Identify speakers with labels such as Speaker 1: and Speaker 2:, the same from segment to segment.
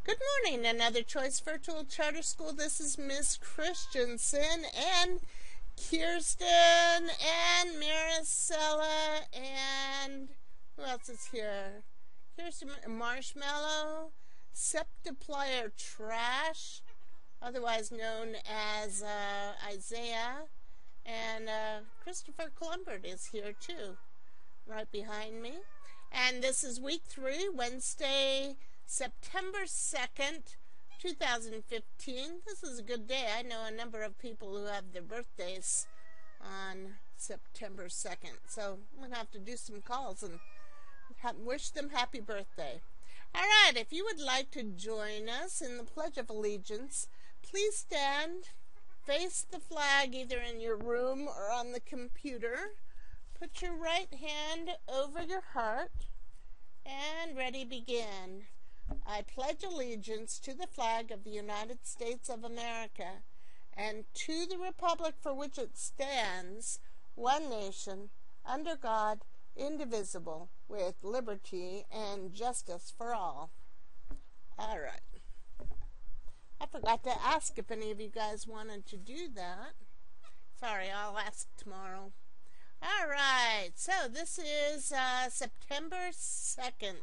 Speaker 1: Good morning, Another Choice Virtual Charter School. This is Miss Christensen and Kiersten and Marisella and who else is here? Kiersten, Marshmallow, Septiplier Trash, otherwise known as Isaiah, and Christopher Columbert is here too, right behind me. And this is week 3, Wednesday, September 2nd, 2015. This is a good day. I know a number of people who have their birthdays on September 2nd. So I'm going to have to do some calls and wish them happy birthday. All right, if you would like to join us in the Pledge of Allegiance, please stand, face the flag either in your room or on the computer. Put your right hand over your heart and ready, begin. I pledge allegiance to the flag of the United States of America and to the republic for which it stands, one nation, under God, indivisible, with liberty and justice for all. All right. I forgot to ask if any of you guys wanted to do that. Sorry, I'll ask tomorrow. All right, so this is September 2nd.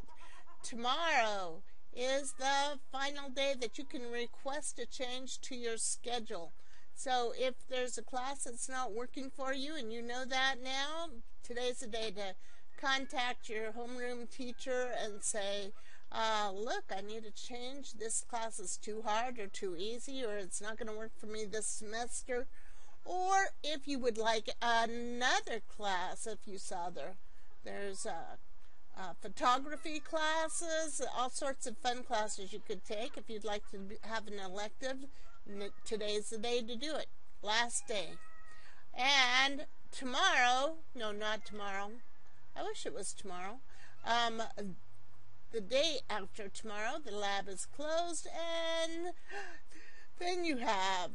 Speaker 1: Tomorrow is the final day that you can request a change to your schedule. So if there's a class that's not working for you and you know that now, today's the day to contact your homeroom teacher and say, look, I need a change. This class is too hard or too easy, or it's not going to work for me this semester. Or if you would like another class, if you saw there's photography classes, all sorts of fun classes you could take. If you'd like to have an elective, today's the day to do it. Last day. And tomorrow, no, not tomorrow. I wish it was tomorrow. The day after tomorrow, the lab is closed, and then you have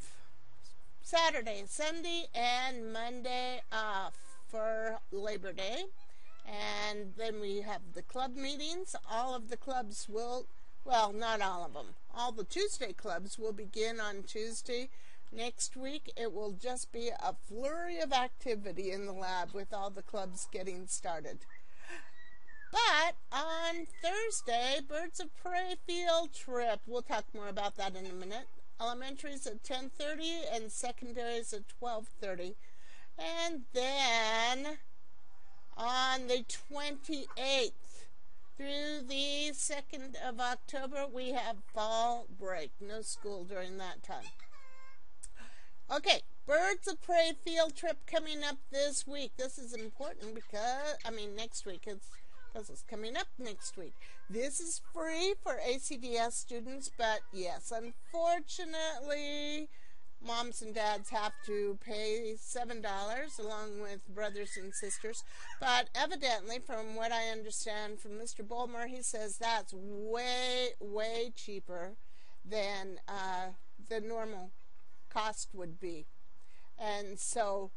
Speaker 1: Saturday, Sunday, and Monday off for Labor Day. And then we have the club meetings. All of the clubs will, well, not all of them. All the Tuesday clubs will begin on Tuesday. Next week, it will just be a flurry of activity in the lab with all the clubs getting started. But on Thursday, Birds of Prey field trip. We'll talk more about that in a minute. Elementary's at 10:30 and secondary's at 12:30. And then on the 28th through the 2nd of October, we have fall break. No school during that time. Okay, Birds of Prey field trip coming up this week. This is important because, next week. Because it's coming up next week. This is free for ACVS students, but yes, unfortunately, moms and dads have to pay $7 along with brothers and sisters. But evidently, from what I understand from Mr. Bulmer, he says that's way, way cheaper than the normal cost would be. And so,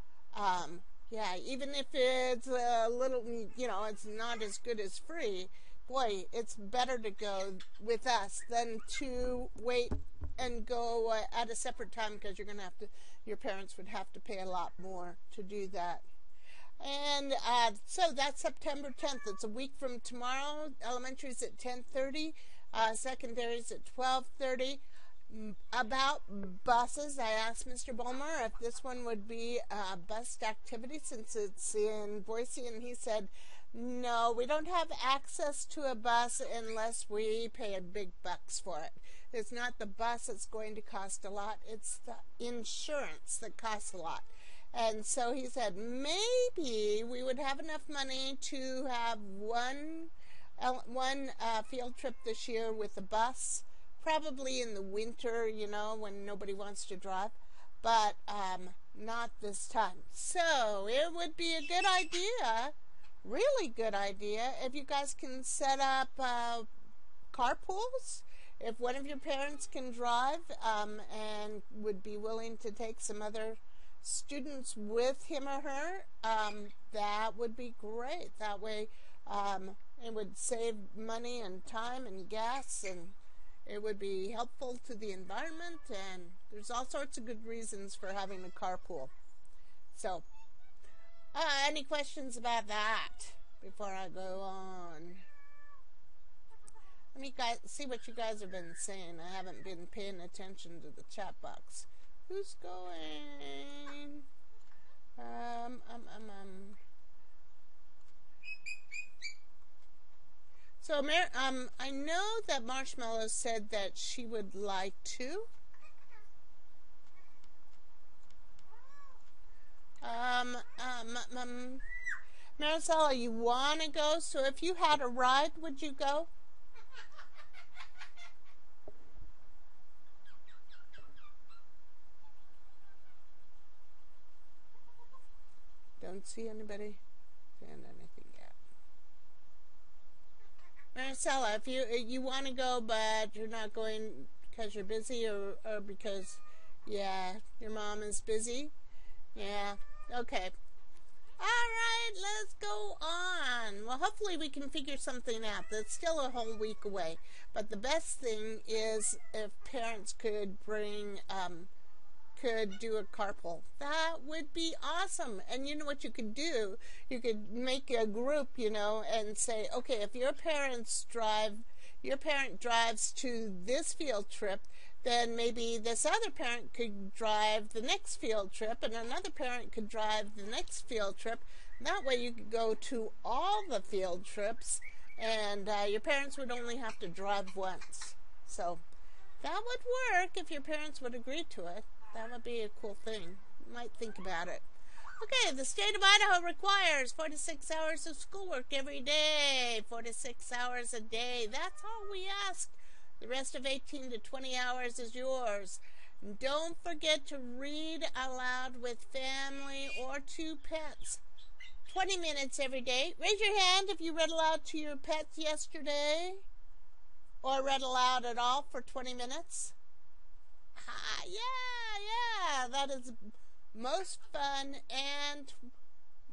Speaker 1: yeah, even if it's a little, it's not as good as free, boy, it's better to go with us than to wait and go at a separate time, because your parents would have to pay a lot more to do that. And so that's September 10th. It's a week from tomorrow. Elementary's at 10:30, secondary's at 12:30. About buses, I asked Mr. Bulmer if this one would be a bus activity since it's in Boise, and he said, no, we don't have access to a bus unless we pay big bucks for it. It's not the bus that's going to cost a lot, it's the insurance that costs a lot. And so he said maybe we would have enough money to have one field trip this year with a bus, probably in the winter, when nobody wants to drive, but not this time. So it would be a good idea, really good idea, if you guys can set up carpools. If one of your parents can drive and would be willing to take some other students with him or her, that would be great. That way it would save money and time and gas and it would be helpful to the environment, and there's all sorts of good reasons for having a carpool. So, any questions about that before I go on? Let me see what you guys have been saying. I haven't been paying attention to the chat box. Who's going? So, I know that Marshmallow said that she would like to. Marisella, you want to go? So if you had a ride, would you go? Don't see anybody saying anything yet. Marisella, if you want to go, but you're not going because you're busy or because, yeah, your mom is busy. Yeah, okay. All right, let's go on. Well, hopefully we can figure something out. That's still a whole week away. But the best thing is if parents could could do a carpool. That would be awesome. And you know what you could do? You could make a group, and say, okay, if your parent drives to this field trip, then maybe this other parent could drive the next field trip, and another parent could drive the next field trip. That way you could go to all the field trips, and your parents would only have to drive once. So that would work if your parents would agree to it. That would be a cool thing. You might think about it. Okay, the state of Idaho requires 46 hours of schoolwork every day. 46 hours a day. That's all we ask. The rest of 18 to 20 hours is yours. Don't forget to read aloud with family or to pets. 20 minutes every day. Raise your hand if you read aloud to your pets yesterday or read aloud at all for 20 minutes. Yeah, that is most fun and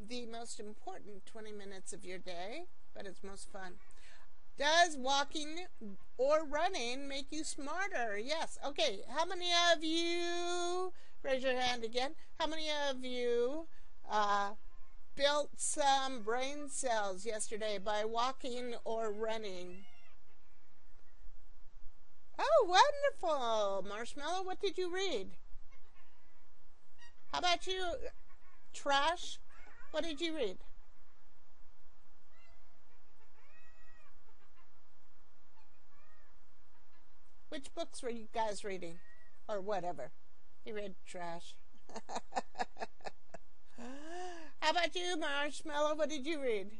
Speaker 1: the most important 20 minutes of your day, but it's most fun. Does walking or running make you smarter? Yes. Okay, how many of you, raise your hand again, how many of you built some brain cells yesterday by walking or running? Oh, wonderful. Marshmallow, what did you read? How about you, Trash? What did you read? Which books were you guys reading? Or whatever. You read Trash. How about you, Marshmallow? What did you read?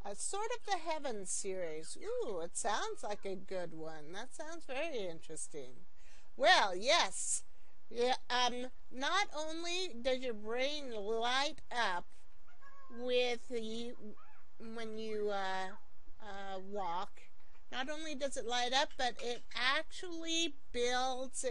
Speaker 1: A Sword of the Heavens series. Ooh, it sounds like a good one. That sounds very interesting. Well, yes. Yeah, not only does your brain light up when you walk, not only does it light up, but it actually builds,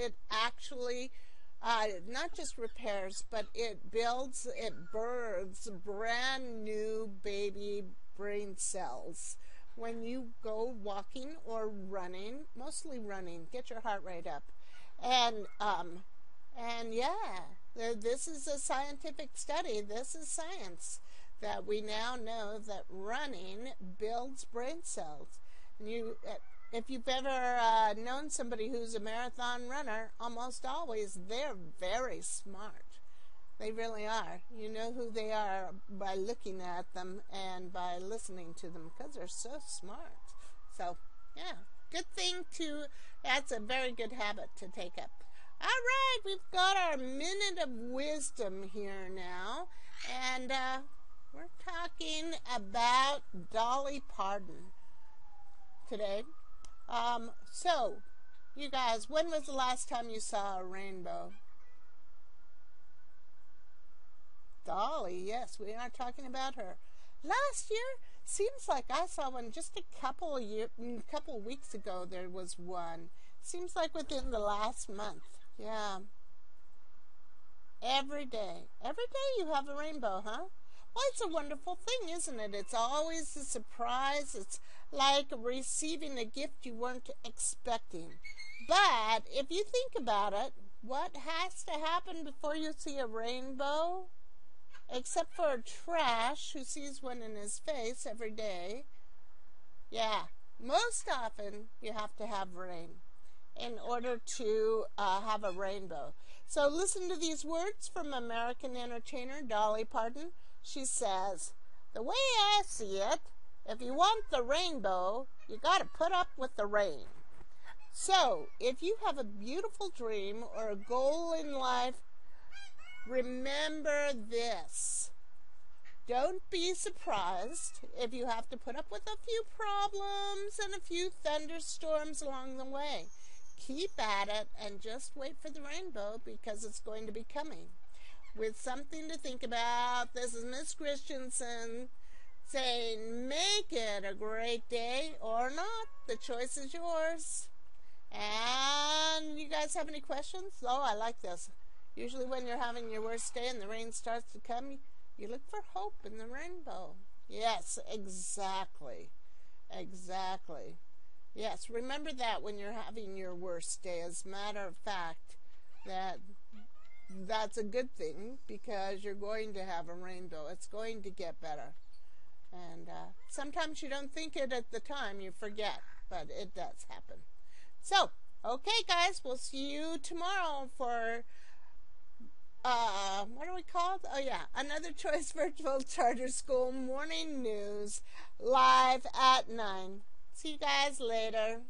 Speaker 1: not just repairs, but it births brand new baby brain cells when you go walking or running, mostly running. Get your heart rate up. And yeah, this is a scientific study. This is science, that we now know that running builds brain cells. And if you've ever known somebody who's a marathon runner, almost always they're very smart. They really are. You know who they are by looking at them and by listening to them, because they're so smart. So, yeah, good thing that's a very good habit to take up. All right, we've got our minute of wisdom here now, and we're talking about Dolly Parton today. So, you guys, when was the last time you saw a rainbow? Dolly, yes, we are talking about her. Last year, seems like I saw one just a couple weeks ago. There was one. Seems like within the last month. Yeah. Every day you have a rainbow, huh? Well, it's a wonderful thing, isn't it? It's always a surprise. It's like receiving a gift you weren't expecting. But if you think about it, what has to happen before you see a rainbow? Except for a trash who sees one in his face every day. Yeah, most often you have to have rain in order to have a rainbow. So listen to these words from American entertainer Dolly Parton. She says, "The way I see it, if you want the rainbow, you got to put up with the rain." So if you have a beautiful dream or a goal in life, remember this. Don't be surprised if you have to put up with a few problems and a few thunderstorms along the way. Keep at it and just wait for the rainbow, because it's going to be coming. With something to think about, this is Miss Christensen saying, make it a great day or not. The choice is yours. And you guys have any questions? Oh, I like this. Usually when you're having your worst day and the rain starts to come, you look for hope in the rainbow. Yes, exactly. Exactly. Yes, remember that when you're having your worst day. As a matter of fact, that's a good thing, because you're going to have a rainbow. It's going to get better. And sometimes you don't think it at the time. You forget, but it does happen. So, okay, guys, we'll see you tomorrow for... what are we called? Oh, yeah, Another Choice Virtual Charter School Morning News, live at 9. See you guys later.